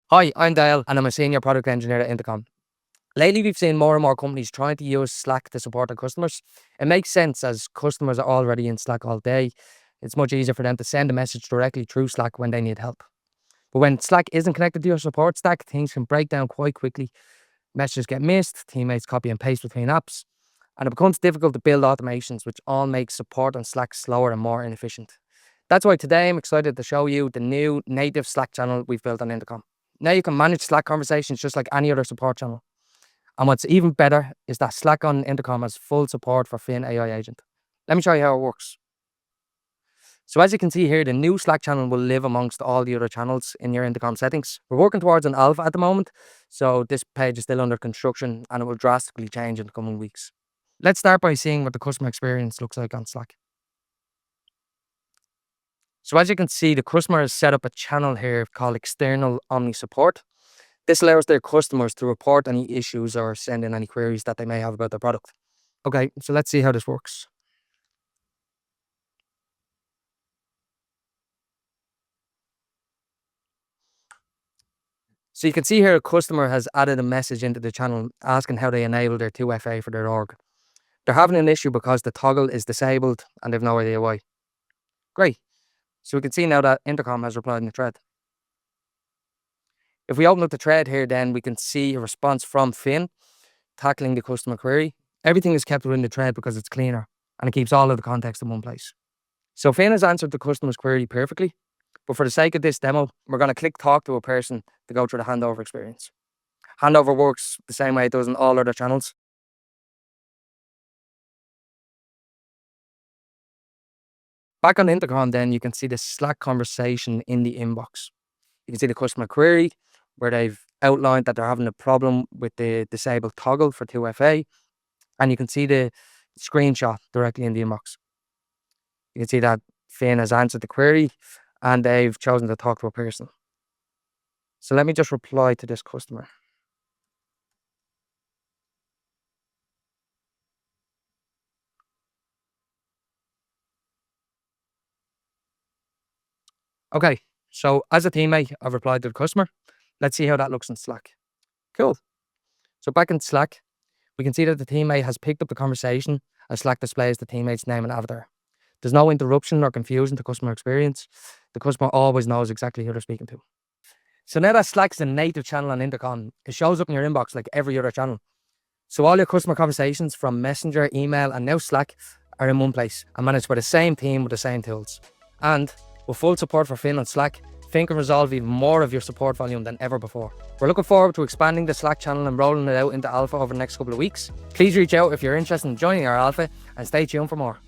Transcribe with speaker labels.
Speaker 1: Hi, I'm Dale and I'm a senior product engineer at Intercom. Lately, we've seen more and more companies trying to use Slack to support their customers. It makes sense as customers are already in Slack all day. It's much easier for them to send a message directly through Slack when they need help. But when Slack isn't connected to your support stack, things can break down quite quickly. Messages get missed, teammates copy and paste between apps, and it becomes difficult to build automations, which all make support on Slack slower and more inefficient. That's why today I'm excited to show you the new native Slack channel we've built on Intercom. Now you can manage Slack conversations just like any other support channel. And what's even better is that Slack on Intercom has full support for Fin AI Agent. Let me show you how it works. So as you can see here, the new Slack channel will live amongst all the other channels in your Intercom settings. We're working towards an alpha at the moment, so this page is still under construction and it will drastically change in the coming weeks. Let's start by seeing what the customer experience looks like on Slack. So as you can see, the customer has set up a channel here called External Omni Support. This allows their customers to report any issues or send in any queries that they may have about their product. Okay, so let's see how this works. So you can see here a customer has added a message into the channel asking how they enable their 2FA for their org. They're having an issue because the toggle is disabled and they've no idea why. Great. So we can see now that Intercom has replied in the thread. If we open up the thread here, then we can see a response from Finn tackling the customer query. Everything is kept within the thread because it's cleaner and it keeps all of the context in one place. So Finn has answered the customer's query perfectly, but for the sake of this demo, we're going to click talk to a person to go through the handover experience. Handover works the same way it does in all other channels. Back on Intercom then, you can see the Slack conversation in the inbox. You can see the customer query where they've outlined that they're having a problem with the disabled toggle for 2FA, and you can see the screenshot directly in the inbox. You can see that Finn has answered the query and they've chosen to talk to a person. So let me just reply to this customer. Okay, so as a teammate, I've replied to the customer. Let's see how that looks in Slack. Cool. So back in Slack, we can see that the teammate has picked up the conversation and Slack displays the teammate's name and avatar. There's no interruption or confusion to customer experience. The customer always knows exactly who they're speaking to. So now that Slack's a native channel on Intercom, it shows up in your inbox like every other channel. So all your customer conversations from Messenger, email, and now Slack are in one place and managed by the same team with the same tools. And with full support for Fin on Slack, Fin can resolve even more of your support volume than ever before. We're looking forward to expanding the Slack channel and rolling it out into alpha over the next couple of weeks. Please reach out if you're interested in joining our alpha and stay tuned for more.